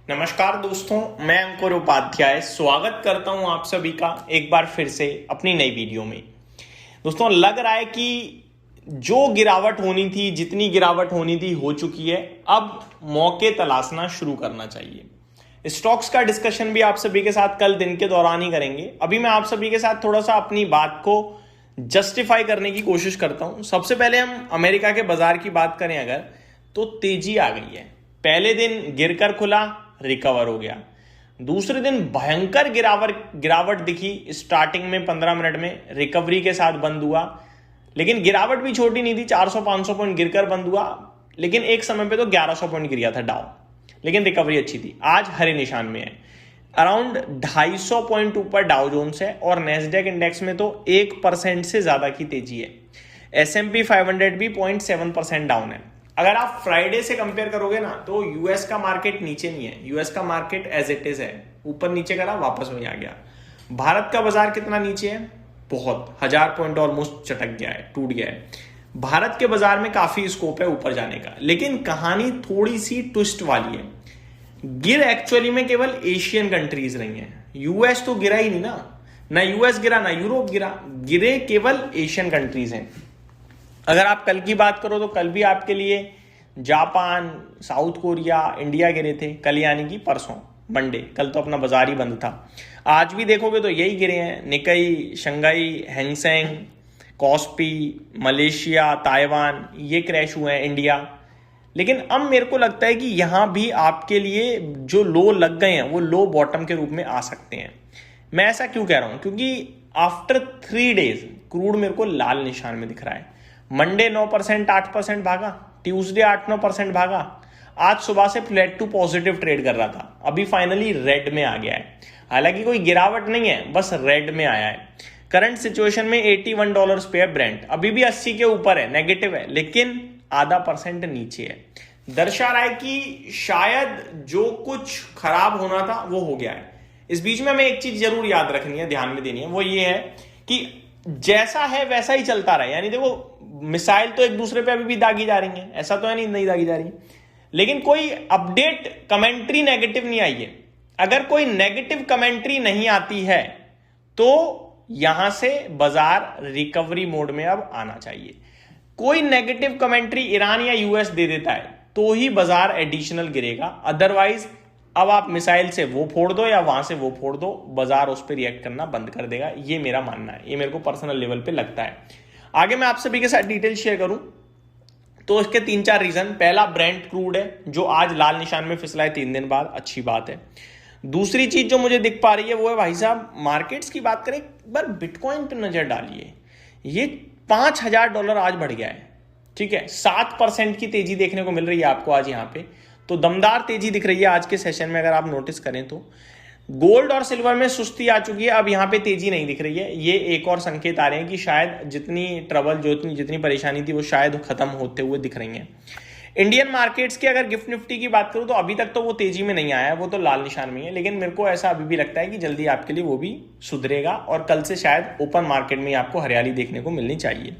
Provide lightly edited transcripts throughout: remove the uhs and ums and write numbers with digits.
नमस्कार दोस्तों, मैं अंकुर उपाध्याय स्वागत करता हूं आप सभी का एक बार फिर से अपनी नई वीडियो में। दोस्तों, लग रहा है कि जो गिरावट होनी थी, जितनी गिरावट होनी थी हो चुकी है। अब मौके तलाशना शुरू करना चाहिए। स्टॉक्स का डिस्कशन भी आप सभी के साथ कल दिन के दौरान ही करेंगे। अभी मैं आप सभी के साथ थोड़ा सा अपनी बात को जस्टिफाई करने की कोशिश करता हूं। सबसे पहले हम अमेरिका के बाजार की बात करें अगर, तो तेजी आ गई है। पहले दिन गिरकर खुला, रिकवर हो गया। दूसरे दिन भयंकर गिरावट दिखी। स्टार्टिंग में 15 मिनट में रिकवरी के साथ बंद हुआ, लेकिन गिरावट भी छोटी नहीं थी। 400-500 पॉइंट गिरकर बंद हुआ, लेकिन एक समय पे तो 1100 पॉइंट गिर गया था डाउ, लेकिन रिकवरी अच्छी थी। आज हरे निशान में है। अराउंड 250 पॉइंट ऊपर डाउ जोन्स है और नेस्डेक इंडेक्स में तो 1% से ज्यादा की तेजी है। S&P 500 भी 0.7% डाउन है। अगर आप फ्राइडे से कंपेयर करोगे ना, तो यूएस का मार्केट नीचे नहीं है। यूएस का मार्केट एज इट इज है, ऊपर नीचे करा वापस वहीं आ गया। भारत का बाजार कितना नीचे है? बहुत, 1000 पॉइंट ऑलमोस्ट चटक गया है, टूट गया है। भारत के बाजार में काफी स्कोप है ऊपर जाने का, लेकिन कहानी थोड़ी सी ट्विस्ट वाली है। गिर एक्चुअली में केवल एशियन कंट्रीज रही हैं। यूएस तो गिरा ही नहीं ना यूएस गिरा ना यूरोप गिरा, गिरे केवल एशियन कंट्रीज हैं। अगर आप कल की बात करो तो कल भी आपके लिए जापान, साउथ कोरिया, इंडिया गिरे थे। कल यानी कि परसों मंडे, कल तो अपना बाजार ही बंद था। आज भी देखोगे तो यही गिरे हैं। Nikkei, Shanghai, Hang Seng, Kospi, Malaysia, Taiwan, ये क्रैश हुए हैं। इंडिया, लेकिन अब मेरे को लगता है कि यहां भी आपके लिए जो लो लग गए हैं वो लो बॉटम के रूप में आ सकते हैं। मैं ऐसा क्यों कह रहा हूं? क्योंकि आफ्टर 3 डेज क्रूड मेरे को लाल निशान में दिख रहा है। मंडे 9% 8% भागा, ट्यूसडे 8-9% भागा, आज सुबह से फ्लैट टू पॉजिटिव ट्रेड कर रहा था, अभी फाइनली रेड में आ गया है। हालांकि कोई गिरावट नहीं है, बस रेड में आया है। करंट सिचुएशन में $81 पे है ब्रेंट, अभी भी 80 के ऊपर है, नेगेटिव है, लेकिन आधा % नीचे है। दर्शा रहा है कि शायद जो कुछ खराब होना था वो हो गया है। इस बीच में हमें एक चीज जरूर याद रखनी है, ध्यान में देनी है, वो ये है कि जैसा है वैसा ही चलता रहा। यानी देखो, मिसाइल तो एक दूसरे पे अभी भी दागी जा रही है, ऐसा तो है नहीं दागी जा रही है, लेकिन कोई अपडेट कमेंट्री नेगेटिव नहीं आई है। अगर कोई नेगेटिव कमेंट्री नहीं आती है तो यहां से बाजार रिकवरी मोड में अब आना चाहिए। कोई नेगेटिव कमेंट्री ईरान या यूएस दे देता है तो ही बाजार एडिशनल गिरेगा, अदरवाइज अब आप मिसाइल से वो फोड़ दो या वहां से वो फोड़ दो, बाजार उस पर रिएक्ट करना बंद कर देगा। ये मेरा मानना है, ये मेरे को पर्सनल लेवल पे लगता है। आगे मैं आप सभी के साथ डिटेल शेयर करूं तो इसके 3-4 रीजन। पहला, ब्रेंट क्रूड है जो आज लाल निशान में फिसला है 3 दिन बाद, अच्छी बात है। दूसरी चीज जो मुझे दिख पा रही है वो है, भाई साहब, मार्केट्स की बात करें, एक बार बिटकॉइन पे नजर डालिए। ये $5000 आज बढ़ गया है, ठीक है। 7% की तेजी देखने को मिल रही है आपको आज यहाँ पे, तो दमदार तेजी दिख रही है आज के सेशन में। अगर आप नोटिस करें तो गोल्ड और सिल्वर में सुस्ती आ चुकी है, अब यहां पे तेजी नहीं दिख रही है। ये एक और संकेत आ रहे हैं कि शायद जितनी ट्रबल, जितनी परेशानी थी वो शायद खत्म होते हुए दिख रही है। इंडियन मार्केट्स की अगर गिफ्ट निफ्टी की बात करूं तो अभी तक तो वो तेजी में नहीं आया है, वो तो लाल निशान में है, लेकिन मेरे को ऐसा अभी भी लगता है कि जल्दी आपके लिए वो भी सुधरेगा और कल से शायद ओपन मार्केट में आपको हरियाली देखने को मिलनी चाहिए।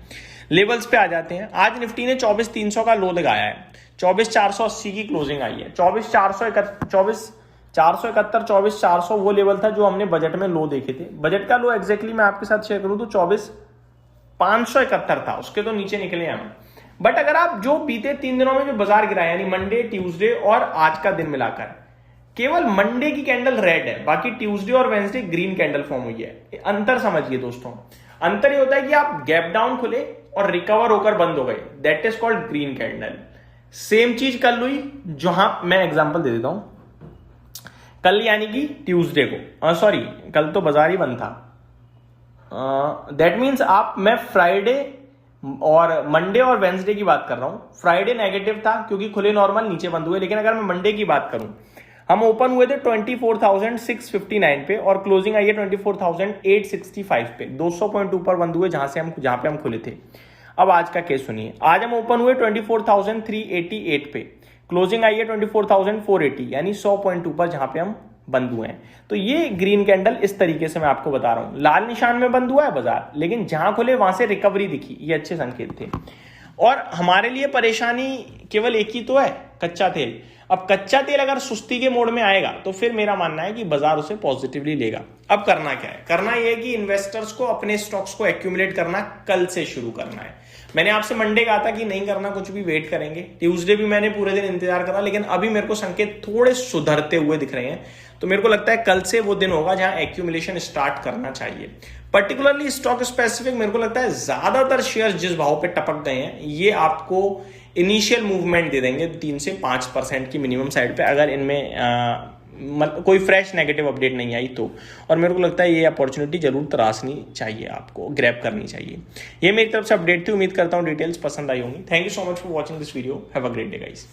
लेवल्स पे आ जाते हैं। आज निफ्टी ने 24,300 का लो लगाया है, 24,480 की क्लोजिंग आई है। 24,471, 24,400 वो लेवल था जो हमने बजट में लो देखे थे। बजट का लो एग्जैक्टली मैं आपके साथ शेयर करूं तो 24,571 था, उसके तो नीचे निकले हम। बट अगर आप जो बीते 3 दिनों में जो बाजार गिरा, यानी मंडे, ट्यूसडे और आज का दिन मिलाकर, केवल मंडे की कैंडल रेड है, बाकी ट्यूसडे और वेंसडे ग्रीन कैंडल फॉर्म हुई है। अंतर समझिए दोस्तों, अंतर ये होता है कि आप गैप डाउन खुले और रिकवर होकर बंद हो गए, that is called green candle. Same चीज कल हुई, जहां मैं एग्जांपल दे देता हूं। कल यानी कि ट्यूसडे को, सॉरी कल तो बाजार ही बंद था, दैट मीन्स मैं फ्राइडे और मंडे और वेंसडे की बात कर रहा हूं। फ्राइडे नेगेटिव था क्योंकि खुले नॉर्मल, नीचे बंद हुए, लेकिन अगर मैं मंडे की बात करूं, हम ओपन हुए थे 24,659 पे और क्लोजिंग आई है 24,865 पे, 200 पॉइंट ऊपर बंद हुए जहां पे हम खुले थे। अब आज का केस सुनिए। आज हम ओपन हुए 24,388 पे, क्लोजिंग आई है 24,480, यानी 100 पॉइंट ऊपर जहां पे हम बंद हुए हैं। तो ये ग्रीन कैंडल इस तरीके से मैं आपको बता रहा हूं, लाल निशान में बंद हुआ है बाजार, लेकिन जहां खुले वहां से रिकवरी दिखी, ये अच्छे संकेत थे। और हमारे लिए परेशानी केवल एक ही तो है, कच्चा तेल। अब कच्चा तेल अगर सुस्ती के मोड में आएगा तो फिर मेरा मानना है कि बाजार उसे पॉजिटिवली लेगा। अब करना क्या है? करना यह है कि इन्वेस्टर्स को अपने स्टॉक्स को एक्यूमुलेट करना कल से शुरू करना है। मैंने आपसे मंडे कहा था कि नहीं करना कुछ भी, वेट करेंगे। ट्यूसडे भी मैंने पूरे दिन इंतजार करा, लेकिन अभी मेरे को संकेत थोड़े सुधरते हुए दिख रहे हैं। तो मेरे को लगता है कल से वो दिन होगा जहां एक्यूमुलेशन स्टार्ट करना चाहिए। पर्टिकुलरली स्टॉक स्पेसिफिक मेरे को लगता है ज्यादातर शेयर्स जिस भाव पे टपक गए हैं ये आपको इनिशियल मूवमेंट दे देंगे 3 से 5% की मिनिमम साइड पे, अगर इनमें कोई फ्रेश नेगेटिव अपडेट नहीं आई तो। और मेरे को लगता है ये अपॉर्चुनिटी जरूर तराशनी चाहिए, आपको ग्रैब करनी चाहिए। ये मेरी तरफ से अपडेट थी, उम्मीद करता हूँ डिटेल्स पसंद आई होंगी। Thank you so much for watching this video. Have a great day guys.